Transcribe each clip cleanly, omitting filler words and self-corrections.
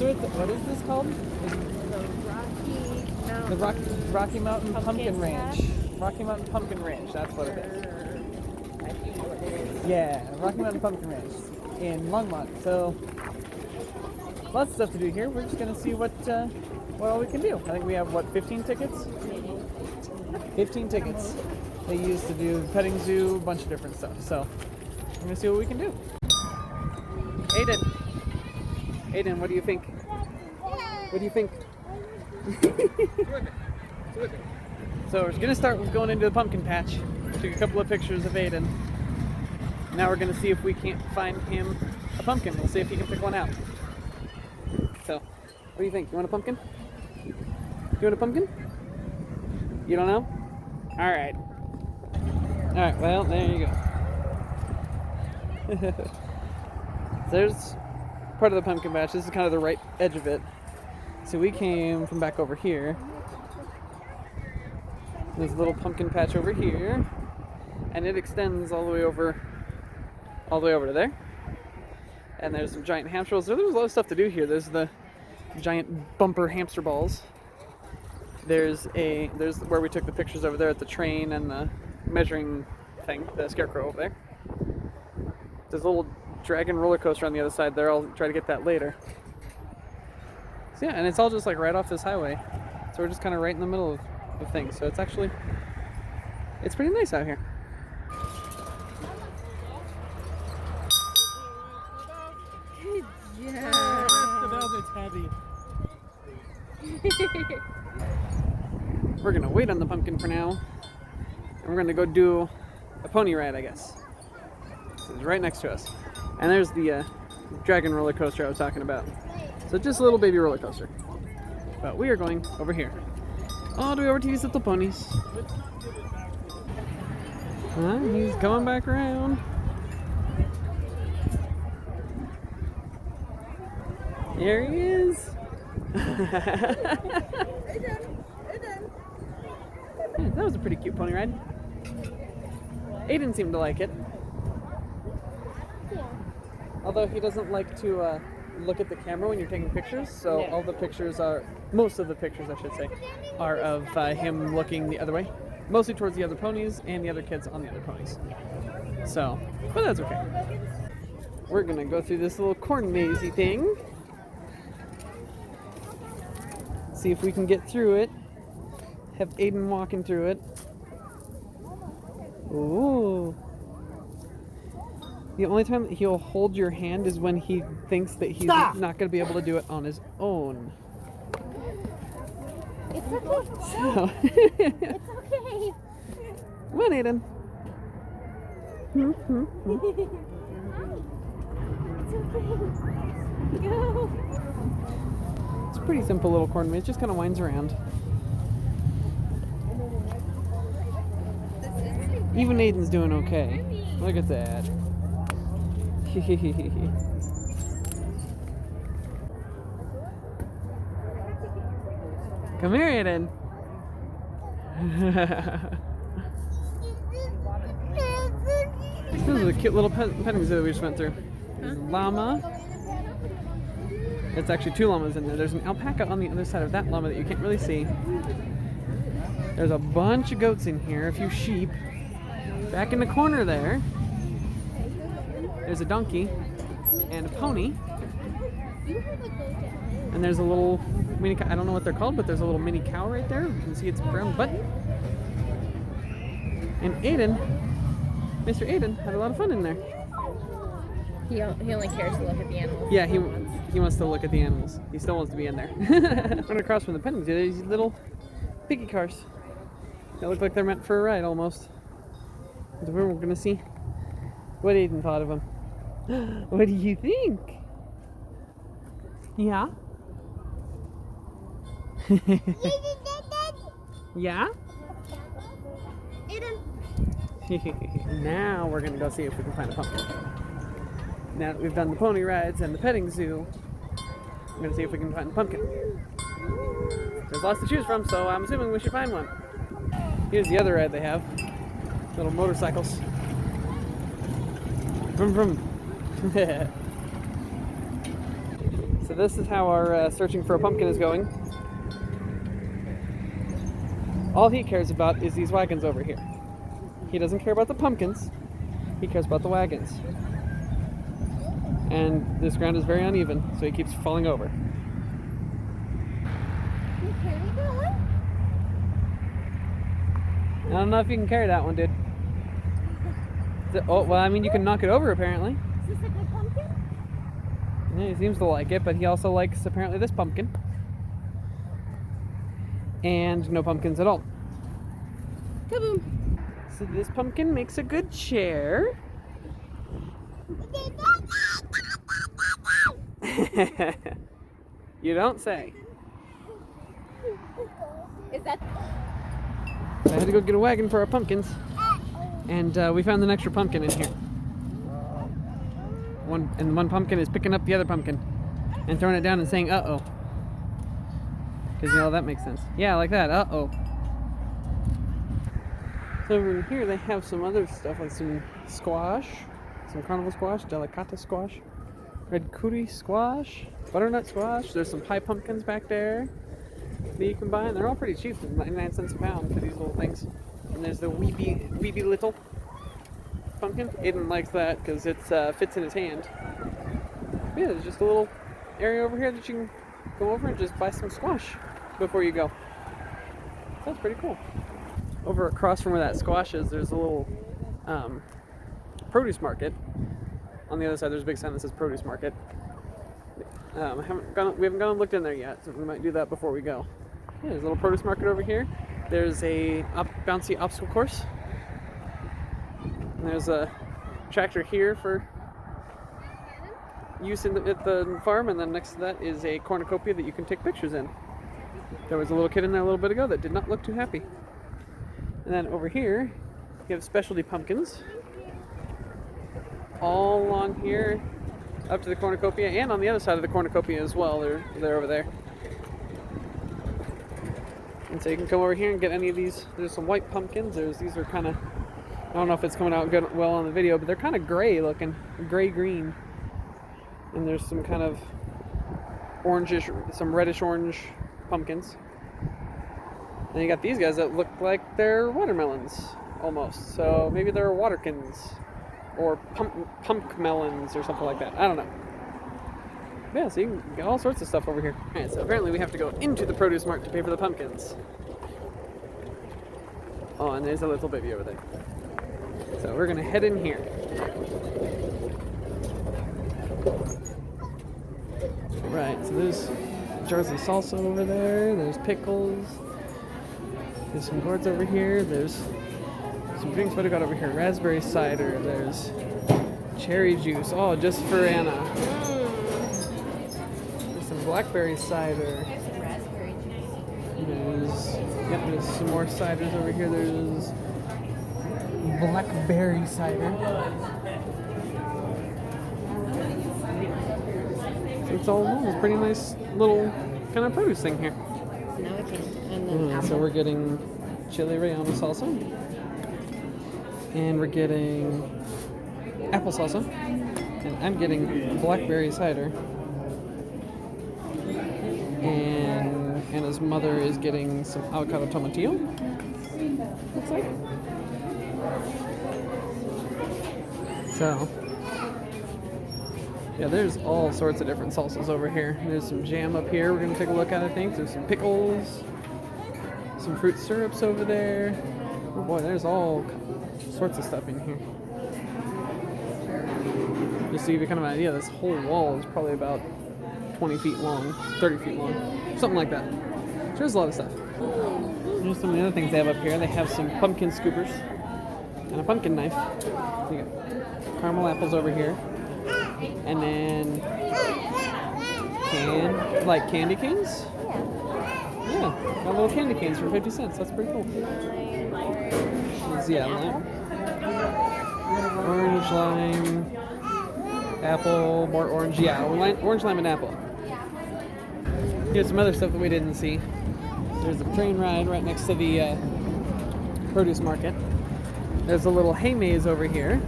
What is this called? The Rocky Mountain Pumpkin Ranch. Rocky Mountain Pumpkin Ranch, that's what it is. Yeah, Rocky Mountain Pumpkin Ranch in Longmont. So, lots of stuff to do here. We're just going to see what all we can do. I think we have, 15 tickets? 15 tickets they use to do petting zoo, a bunch of different stuff. So, we're going to see what we can do. Aiden, what do you think? What do you think? So we're gonna start with going into the pumpkin patch. Took a couple of pictures of Aiden. Now we're gonna see if we can't find him a pumpkin. We'll see if he can pick one out. So, what do you think? You want a pumpkin? You want a pumpkin? You don't know? Alright. Alright, well, there you go. There's part of the pumpkin patch. This is kind of the right edge of it. So we came from back over here. There's a little pumpkin patch over here, and it extends all the way over to there. And there's some giant hamster balls. There's a lot of stuff to do here. There's the giant bumper hamster balls. There's where we took the pictures over there at the train and the measuring thing, the scarecrow over there. There's a little dragon roller coaster on the other side there. I'll try to get that later. So yeah, and it's all just like right off this highway. So we're just kind of right in the middle of things. So it's pretty nice out here. Yeah. The velvet's heavy. We're gonna wait on the pumpkin for now. And we're gonna go do a pony ride, I guess. So it's right next to us. And there's the dragon roller coaster I was talking about. So just a little baby roller coaster. But we are going over here. All the way over to these little ponies. He's coming back around. There he is. Yeah, that was a pretty cute pony ride. Aiden seemed to like it. Although he doesn't like to look at the camera when you're taking pictures, so all the pictures most of the pictures I should say, are of him looking the other way. Mostly towards the other ponies and the other kids on the other ponies. So, but that's okay. We're gonna go through this little corn mazy thing. See if we can get through it. Have Aiden walking through it. Ooh. The only time that he'll hold your hand is when he thinks that he's not going to be able to do it on his own. It's okay. So. It's okay. Come on, Aiden. It's okay. Go. It's a pretty simple little corn maze. It just kind of winds around. Even Aiden's doing okay. Look at that. Come here, Aiden. This is a cute little petting zoo that we just went through. There's a llama. It's actually two llamas in there. There's an alpaca on the other side of that llama that you can't really see. There's a bunch of goats in here, a few sheep. Back in the corner there, there's a donkey and a pony. And there's a little mini cow. I don't know what they're called, but there's a little mini cow right there. You can see its brown butt. And Aiden, Mr. Aiden, had a lot of fun in there. He only cares to look at the animals. Yeah, he wants to look at the animals. He still wants to be in there. Right across from the petting zoo, there's these little piggy cars. They look like they're meant for a ride almost. So we're gonna see what Aiden thought of them. What do you think? Yeah? Yeah? Now we're gonna go see if we can find a pumpkin. Now that we've done the pony rides and the petting zoo, we're gonna see if we can find a pumpkin. There's lots to choose from, so I'm assuming we should find one. Here's the other ride they have. Little motorcycles. Vroom vroom. So this is how our searching for a pumpkin is going. All he cares about is these wagons over here. He doesn't care about the pumpkins. He cares about the wagons. And this ground is very uneven, so he keeps falling over. You carry that one? I don't know if you can carry that one, dude. Oh, well, I mean, you can knock it over, apparently. Is this a good pumpkin? Yeah, he seems to like it, but he also likes, apparently, this pumpkin. And no pumpkins at all. Kaboom! So this pumpkin makes a good chair. You don't say. Is that? I had to go get a wagon for our pumpkins. And we found an extra pumpkin in here. One pumpkin is picking up the other pumpkin and throwing it down and saying, uh-oh. Because, you know, that makes sense. Yeah, like that, uh-oh. So over in here, they have some other stuff, like some squash, some carnival squash, delicata squash, red cootie squash, butternut squash. There's some pie pumpkins back there that you can buy, and they're all pretty cheap, 99 cents a pound for these little things. And there's the weeby little pumpkin. Aiden likes that because it fits in his hand. Yeah, there's just a little area over here that you can go over and just buy some squash before you go. That's pretty cool. Over across from where that squash is, there's a little produce market. On the other side, there's a big sign that says produce market. We haven't gone and looked in there yet, so we might do that before we go. Yeah, there's a little produce market over here. There's a bouncy obstacle course. And there's a tractor here for use at the farm, and then next to that is a cornucopia that you can take pictures in. There was a little kid in there a little bit ago that did not look too happy. And then over here, you have specialty pumpkins. All along here, up to the cornucopia, and on the other side of the cornucopia as well. They're over there. And so you can come over here and get any of these. There's some white pumpkins. These are kind of, I don't know if it's coming out good well on the video, but they're kind of gray looking, gray-green. And there's some kind of orangish, some reddish-orange pumpkins. And you got these guys that look like they're watermelons, almost. So maybe they're waterkins, or pump melons, or something like that. I don't know. Yeah, so you can get all sorts of stuff over here. Alright, so apparently we have to go into the produce mart to pay for the pumpkins. Oh, and there's a little baby over there. So we're gonna head in here. Right, so there's jars of salsa over there, there's pickles, there's some gourds over here, there's some drinks. What do we got over here? Raspberry cider, there's cherry juice, oh, just for Anna. There's some blackberry cider. There's some more ciders over here. There's blackberry cider. So it's all in all, it's a pretty nice little kind of produce thing here. No, I can't. And then So we're getting chili relleno salsa, and we're getting apple salsa, and I'm getting blackberry cider, and Anna's mother is getting some avocado tomatillo, looks like. So yeah, there's all sorts of different salsas over here. There's some jam up here we're going to take a look at, I think. There's some pickles, some fruit syrups over there. Oh boy, there's all sorts of stuff in here. Just to give you kind of an idea, this whole wall is probably about 20 feet long, 30 feet long, something like that. So there's a lot of stuff. Here's some of the other things they have up here. They have some pumpkin scoopers and a pumpkin knife. You got caramel apples over here. And then candy canes? Yeah, got little candy canes for 50 cents. That's pretty cool. Lime. Orange, lime, apple, more orange. Yeah, orange, lime, and apple. Here's some other stuff that we didn't see. There's a train ride right next to the produce market. There's a little hay maze over here.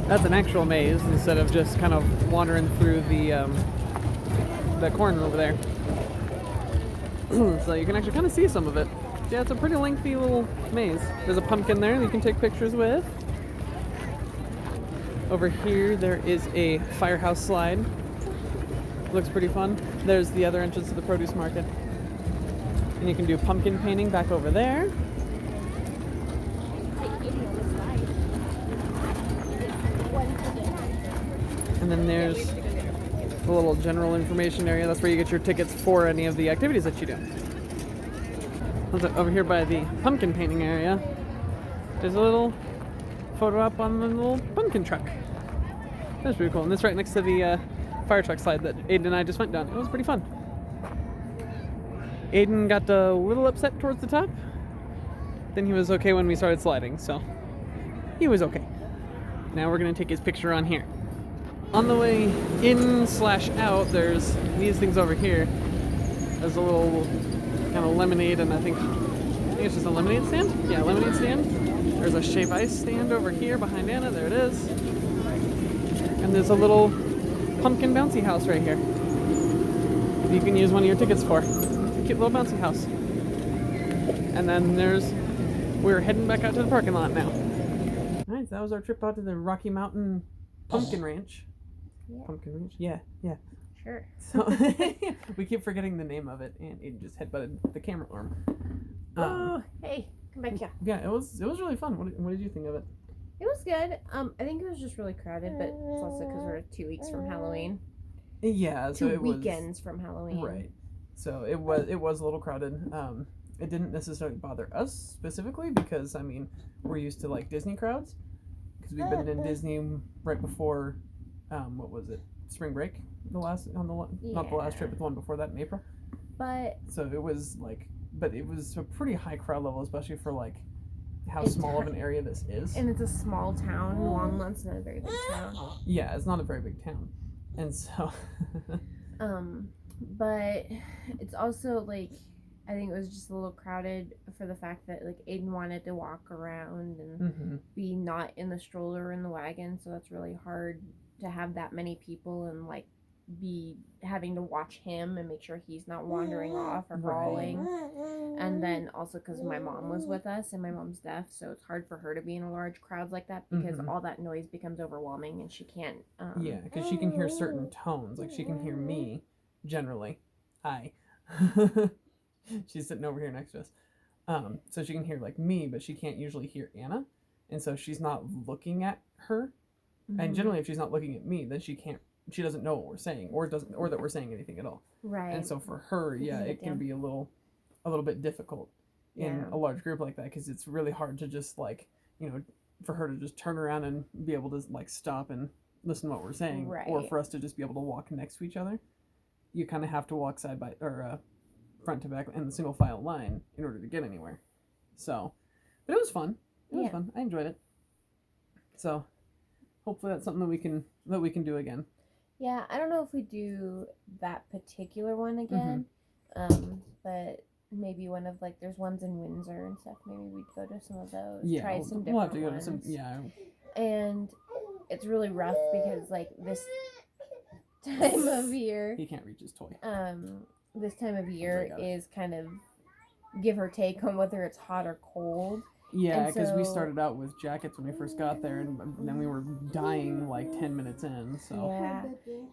That's an actual maze instead of just kind of wandering through the the corn over there. So you can actually kind of see some of it. Yeah, it's a pretty lengthy little maze. There's a pumpkin there that you can take pictures with. Over here, there is a firehouse slide. Looks pretty fun. There's the other entrance to the produce market. And you can do pumpkin painting back over there. And then there's the little general information area. That's where you get your tickets for any of the activities that you do. Over here by the pumpkin painting area, there's a little photo up on the little pumpkin truck. That's pretty cool. And it's right next to the fire truck slide that Aiden and I just went down. It was pretty fun. Aiden got a little upset towards the top. Then he was okay when we started sliding, so he was okay. Now we're gonna take his picture on here. On the way in/out, there's these things over here. There's a little kind of lemonade, and I think it's just a lemonade stand? Yeah, lemonade stand. There's a shave ice stand over here behind Anna. There it is. And there's a little pumpkin bouncy house right here. You can use one of your tickets for. It's a cute little bouncy house. And then we're heading back out to the parking lot now. Alright, so that was our trip out to the Rocky Mountain Pumpkin Ranch. Yeah. Pumpkin Ranch? Yeah, yeah. Sure. So we keep forgetting the name of it, and Aiden just headbutted the camera arm. Oh, hey, come back here. Yeah, it was really fun. What did you think of it? It was good. I think it was just really crowded, but it's also because we're 2 weeks from Halloween. Yeah, so 2 it weekends from Halloween. Right. So it was a little crowded. It didn't necessarily bother us specifically because I mean we're used to like Disney crowds because we've been in Disney right before what was it, spring break, not the last trip but the one before that in April. But so it was a pretty high crowd level, especially for like how small of an area this is. And it's a small town. Longmont's not a very big town. Yeah, it's not a very big town, and so but it's also like I think it was just a little crowded for the fact that like Aiden wanted to walk around and be not in the stroller or in the wagon, so that's really hard to have that many people and like be having to watch him and make sure he's not wandering off or falling. And then also because my mom was with us and my mom's deaf, so it's hard for her to be in a large crowd like that because all that noise becomes overwhelming and she can't yeah, because she can hear certain tones, like she can hear me generally. Hi. She's sitting over here next to us. So she can hear like me, but she can't usually hear Anna, and so she's not looking at her. And generally if she's not looking at me, then she doesn't know what we're saying or that we're saying anything at all. Right. And so for her, yeah, it can be a little bit difficult in a large group like that because it's really hard to just like, you know, for her to just turn around and be able to like stop and listen to what we're saying, or for us to just be able to walk next to each other. You kind of have to walk side by or front to back in the single file line in order to get anywhere. So, but it was fun. It was fun. I enjoyed it. So, hopefully that's something that we can do again. Yeah, I don't know if we do that particular one again, but maybe one of like there's ones in Windsor and stuff. Maybe we'd go to some of those. Yeah, try some different we'll have to go ones. to some. Yeah. And it's really rough because like this time of year, he can't reach his toy. This time of year is kind of give or take on whether it's hot or cold. Yeah, because we started out with jackets when we first got there, and then we were dying like 10 minutes in. So yeah,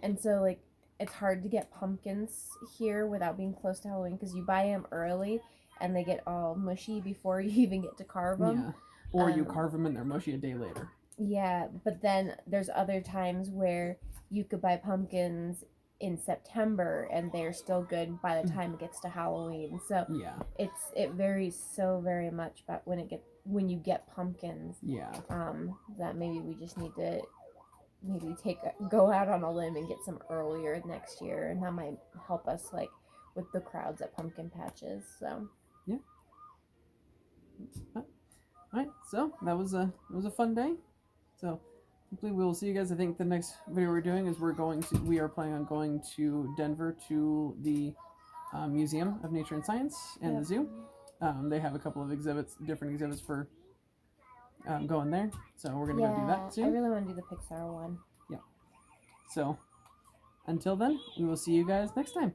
and so like it's hard to get pumpkins here without being close to Halloween because you buy them early and they get all mushy before you even get to carve them. Yeah, or you carve them and they're mushy a day later. Yeah, but then there's other times where you could buy pumpkins in September and they're still good by the time it gets to Halloween. So yeah, it varies so very much about when you get pumpkins. Yeah. That maybe we just need to go out on a limb and get some earlier next year, and that might help us like with the crowds at pumpkin patches. So yeah. All right, so that was a fun day. So hopefully we'll see you guys. I think the next video we're doing is we are planning on going to Denver to the Museum of Nature and Science and the zoo. They have a couple of different exhibits for going there. So we're gonna go do that soon. I really want to do the Pixar one. Yeah. So until then, we will see you guys next time.